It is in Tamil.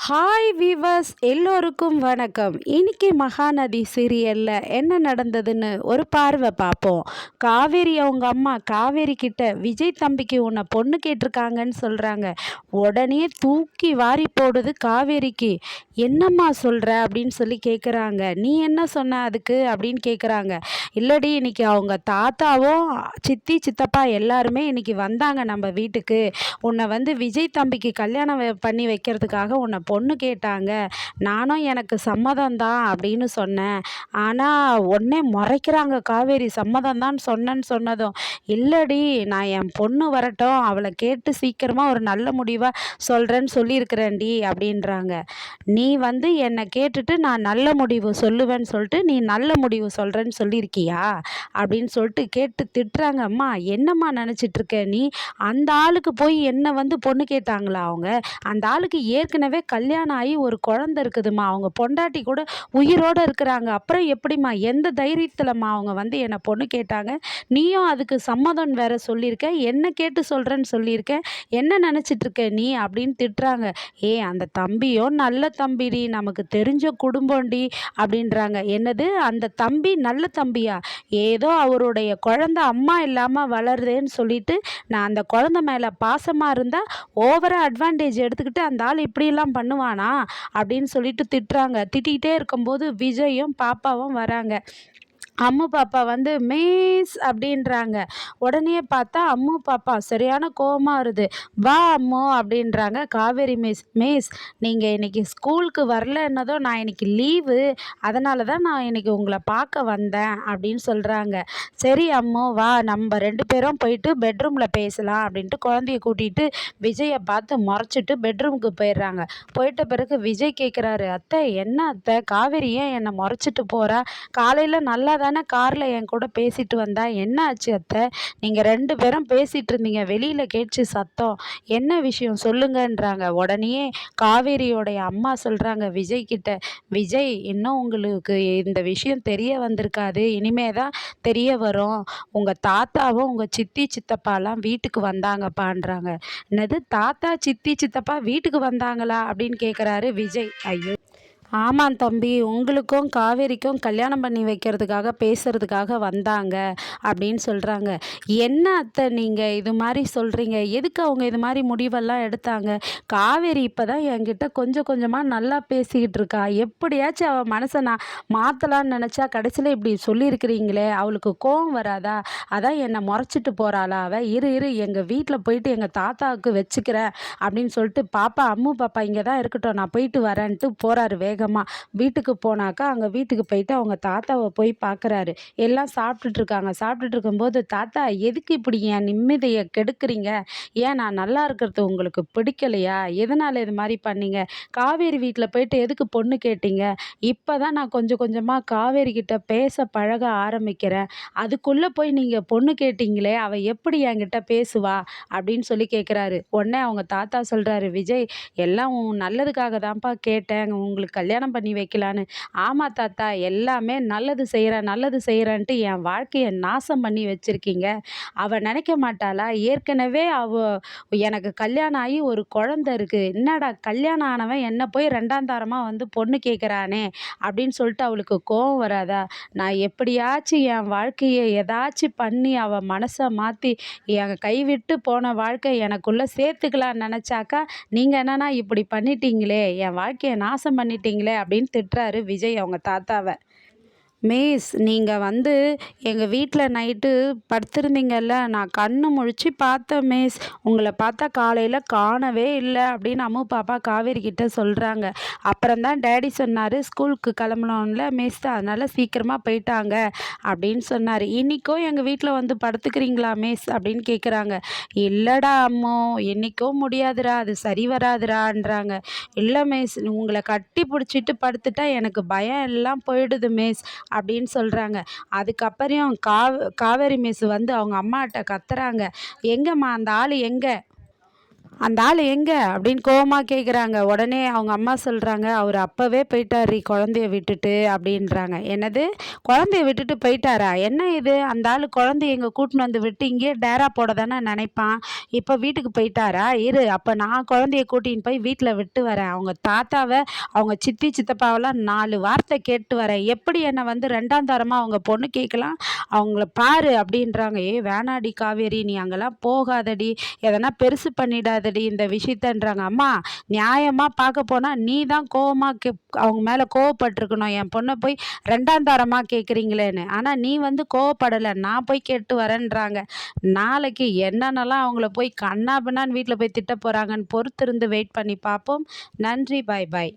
ஹாய் வீவர்ஸ், எல்லோருக்கும் வணக்கம். இன்னைக்கு மகாநதி சீரியலில் என்ன நடந்ததுன்னு ஒரு பார்வை பார்ப்போம். காவேரி அவங்க அம்மா காவேரி கிட்ட விஜய் தம்பிக்கு உன்னை பொண்ணு கேட்டிருக்காங்கன்னு சொல்கிறாங்க. உடனே தூக்கி வாரி போடுது காவேரிக்கு. என்னம்மா சொல்கிற அப்படின்னு சொல்லி கேட்குறாங்க. நீ என்ன சொன்ன அதுக்கு அப்படின்னு கேட்குறாங்க. இல்லடி, இன்னைக்கு அவங்க தாத்தாவும் சித்தி சித்தப்பா எல்லாருமே இன்னைக்கு வந்தாங்க நம்ம வீட்டுக்கு. உன்னை விஜய் தம்பிக்கு கல்யாணம் பண்ணி வைக்கிறதுக்காக உன்னை பொண்ணு கேட்டாங்க. நானும் எனக்கு சம்மதம் தான் அப்படின்னு சொன்னேன். ஆனால் உடனே முறைக்கிறாங்க காவேரி. சம்மதம் தான் சொன்னேன்னு சொன்னதும், இல்லடி நான் என் பொண்ணு வரட்டும், அவளை கேட்டு சீக்கிரமாக ஒரு நல்ல முடிவாக சொல்கிறேன்னு சொல்லியிருக்கிறேன்டி அப்படின்றாங்க. நீ என்னை கேட்டுட்டு நான் நல்ல முடிவு சொல்லுவேன்னு சொல்லிட்டு நீ நல்ல முடிவு சொல்கிறேன்னு சொல்லியிருக்கியா அப்படின்னு சொல்லிட்டு கேட்டு திட்டுறாங்க. அம்மா என்னம்மா நினச்சிட்ருக்க நீ? அந்த ஆளுக்கு போய் என்னை பொண்ணு கேட்டாங்களா அவங்க? அந்த ஆளுக்கு ஏற்கனவே கல்யாணம் ஆகி ஒரு குழந்தை இருக்குதுமா. அவங்க பொண்டாட்டி கூட உயிரோடு இருக்கிறாங்க. அப்புறம் எப்படிம்மா, எந்த தைரியத்தில்மா அவங்க என்னை பொண்ணு கேட்டாங்க? நீயும் அதுக்கு சம்மதம் வேற சொல்லியிருக்க, என்ன கேட்டு சொல்கிறேன்னு சொல்லியிருக்க. என்ன நினச்சிட்ருக்க நீ அப்படின்னு திட்டுறாங்க. அந்த தம்பியும் நல்ல தம்பிடி, நமக்கு தெரிஞ்ச குடும்பம்டி அப்படின்றாங்க. என்னது, அந்த தம்பி நல்ல தம்பியா? ஏதோ அவருடைய குழந்தை அம்மா இல்லாமல் வளருதேன்னு சொல்லிட்டு நான் அந்த குழந்தை மேலே பாசமாக இருந்தால் ஓவராக அட்வான்டேஜ் எடுத்துக்கிட்டு அந்த ஆள் இப்படியெல்லாம் பண்ணுவானா அப்படின்னு சொல்லிட்டு திட்டுறாங்க. திட்டிகிட்டே இருக்கும்போது விஜயும் பாப்பாவும் வராங்க. அம்மு பாப்பா மிஸ் அப்படின்றாங்க. உடனே பார்த்தா அம்மு பாப்பா சரியான கோவமாக வருது. வா அம்மு அப்படின்றாங்க. காவேரி மிஸ், மிஸ் நீங்கள் இன்னைக்கு ஸ்கூலுக்கு வரலன்னதும் நான் இன்னைக்கு லீவு, அதனால தான் நான் இன்னைக்கு உங்களை பார்க்க வந்தேன் அப்படின்னு சொல்கிறாங்க. சரி அம்மு வா, நம்ம 2 பேரும் போயிட்டு பெட்ரூமில் பேசலாம் அப்படின்ட்டு குழந்தைய கூட்டிகிட்டு விஜயை பார்த்து முறைச்சிட்டு பெட்ரூமுக்கு போயிடுறாங்க. போயிட்ட பிறகு விஜய் கேட்குறாரு, அத்தை என்ன அத்தை, காவேரி ஏன் என்னை முறைச்சிட்டு போகிறா? காலையில் நல்லா தானே காரில் என் கூட பேசிட்டு வந்தா, என்ன ஆச்சு அத்தை? நீங்கள் 2 பேரும் பேசிகிட்டு இருந்தீங்க, வெளியில் கேட்டுச்சு சத்தம், என்ன விஷயம் சொல்லுங்கன்றாங்க. உடனே காவேரியோடைய அம்மா சொல்கிறாங்க விஜய் கிட்ட, விஜய் இன்னும் உங்களுக்கு இந்த விஷயம் தெரிய வந்திருக்காது, இனிமே தான் தெரிய வரும். உங்கள் தாத்தாவும் உங்கள் சித்தி சித்தப்பாலாம் வீட்டுக்கு வந்தாங்கப்பான்றாங்க. என்னது, தாத்தா சித்தி சித்தப்பா வீட்டுக்கு வந்தாங்களா அப்படின்னு கேட்குறாரு விஜய். ஐயோ, ஆமாம் தம்பி, உங்களுக்கும் காவேரிக்கும் கல்யாணம் பண்ணி வைக்கிறதுக்காக பேசுகிறதுக்காக வந்தாங்க அப்படின்னு சொல்கிறாங்க. என்ன அத்தை நீங்கள் இது மாதிரி சொல்கிறீங்க? எதுக்கு அவங்க இது மாதிரி முடிவெல்லாம் எடுத்தாங்க? காவேரி இப்போ தான் என்கிட்ட கொஞ்சம் கொஞ்சமாக நல்லா பேசிக்கிட்டு இருக்கா. எப்படியாச்சும் அவள் மனசை நான் மாற்றலான்னு நினச்சா கடைசியில் இப்படி சொல்லியிருக்கிறீங்களே, அவளுக்கு கோவம் வராதா? அதான் என்னை முறைச்சிட்டு போகிறாளா அவள்? இரு இரு, எங்கள் வீட்டில் போயிட்டு எங்கள் தாத்தாவுக்கு வச்சுக்கிறேன் அப்படின்னு சொல்லிட்டு பாப்பா, அம்மு பாப்பா இங்கே தான் இருக்கட்டும், நான் போயிட்டு வரேன்ட்டு போகிறாரு வேகமாக. வீட்டுக்கு போனாக்கா அங்கே வீட்டுக்கு போயிட்டு அவங்க தாத்தாவை போய் பார்க்குறாரு. எல்லாம் சாப்பிட்டுட்டு இருக்காங்க. சாப்பிட்டுட்டு இருக்கும்போது, தாத்தா எதுக்கு இப்படி என் நிம்மதியை கெடுக்குறீங்க? ஏன் நான் நல்லா இருக்கிறது உங்களுக்கு பிடிக்கலையா? எதனால் இது மாதிரி பண்ணீங்க? காவேரி வீட்டில் போயிட்டு எதுக்கு பொண்ணு கேட்டீங்க? இப்போ தான் நான் கொஞ்சம் கொஞ்சமாக காவேரி கிட்ட பேச பழக ஆரம்பிக்கிறேன், அதுக்குள்ளே போய் நீங்கள் பொண்ணு கேட்டீங்களே, அவள் எப்படி என்கிட்ட பேசுவா அப்படின்னு சொல்லி கேட்குறாரு. உடனே அவங்க தாத்தா சொல்கிறாரு, விஜய் எல்லாம் உன் நல்லதுக்காக தான்ப்பா கேட்டேன், உங்களுக்கு கல்யாணம் பண்ணி வைக்கலான்னு. ஆமாம் தாத்தா, எல்லாமே நல்லது செய்கிறேன் நல்லது செய்கிறேன்ட்டு என் வாழ்க்கையை நாசம் பண்ணி வச்சுருக்கீங்க. அவள் நினைக்க மாட்டாளா? ஏற்கனவே எனக்கு கல்யாணம் ஆகி ஒரு குழந்த இருக்குது, என்னடா கல்யாணம் ஆனவன் என்னை போய் 2ஆம் தாரமாக பொண்ணு கேட்குறானே அப்படின்னு சொல்லிட்டு அவளுக்கு கோவம் வராதா? நான் எப்படியாச்சும் என் வாழ்க்கையை ஏதாச்சும் பண்ணி அவள் மனசை மாற்றி என் கைவிட்டு போன வாழ்க்கை எனக்குள்ளே சேர்த்துக்கலான்னு நினச்சாக்கா, நீங்கள் என்னன்னா இப்படி பண்ணிட்டீங்களே, என் வாழ்க்கையை நாசம் பண்ணிட்டீங்களே அப்படின்னு திட்டுறாரு விஜய் அவங்க தாத்தாவை. மிஸ், நீங்கள் எங்கள் வீட்டில் நைட்டு படுத்திருந்தீங்கல்ல, நான் கண்ணு முழிச்சு பார்த்தேன் மிஸ். உங்களை பார்த்தா காலையில் காணவே இல்லை அப்படின்னு அம்மு பாப்பா காவேரி கிட்ட சொல்கிறாங்க. அப்புறம் தான் டேடி சொன்னார், ஸ்கூலுக்கு கிளம்பணும்ல மிஸ், அதனால் சீக்கிரமாக போயிட்டாங்க அப்படின்னு சொன்னார். இன்றைக்கும் எங்கள் வீட்டில் படுத்துக்கிறீங்களா மிஸ் அப்படின்னு கேட்குறாங்க. இல்லைடா அம்மு, என்றைக்கும் முடியாதுடா, அது சரி வராதுடான்றாங்க. இல்லை மிஸ், உங்களை கட்டி பிடிச்சிட்டு படுத்துட்டா எனக்கு பயம் எல்லாம் போயிடுது மிஸ் அப்படின்னு சொல்கிறாங்க. அதுக்கப்புறம் காவேரி மிஸ் அவங்க அம்மாட்ட கத்துறாங்க, எங்கம்மா அந்த ஆள் எங்கே? அந்த ஆள் எங்கே அப்படின்னு கோவமாக கேட்குறாங்க. உடனே அவங்க அம்மா சொல்கிறாங்க, அவர் அப்போவே போயிட்டார்ரி குழந்தைய விட்டுட்டு அப்படின்றாங்க. என்னது, குழந்தைய விட்டுட்டு போயிட்டாரா? என்ன இது, அந்த ஆள் குழந்தைய எங்கே கூட்டின்னு வந்து விட்டு இங்கேயே டேரா போட தானே நினைப்பான். இப்போ வீட்டுக்கு போயிட்டாரா? இரு, அப்போ நான் குழந்தைய கூட்டின்னு போய் வீட்டில் விட்டு வரேன். அவங்க தாத்தாவை, அவங்க சித்தி சித்தப்பாவெல்லாம் 4 வார்த்தை கேட்டு வரேன். எப்படி என்னை வந்து 2ஆம் தரமாக அவங்க பொண்ணு கேட்கலாம், அவங்கள பாரு அப்படின்றாங்க. வேணாடி காவேரி, நீ அங்கெல்லாம் போகாதடி, எதனா பெருசு பண்ணிடாதடி இந்த விஷயத்தன்றாங்க. அம்மா, நியாயமாக பார்க்க போனால் நீ தான் அவங்க மேலே கோவப்பட்டிருக்கணும், என் பொண்ணை போய் 2ஆம் தரமாக கேட்குறீங்களேன்னு. ஆனால் நீ வந்து கோவப்படலை, நான் போய் கேட்டு வரேன்றாங்க. நாளைக்கு என்னென்னலாம் அவங்கள போய் கண்ணா பின்னான்னு வீட்டில் போய் திட்ட போகிறாங்கன்னு பொறுத்திருந்து வெயிட் பண்ணி பார்ப்போம். நன்றி, பாய் பாய்.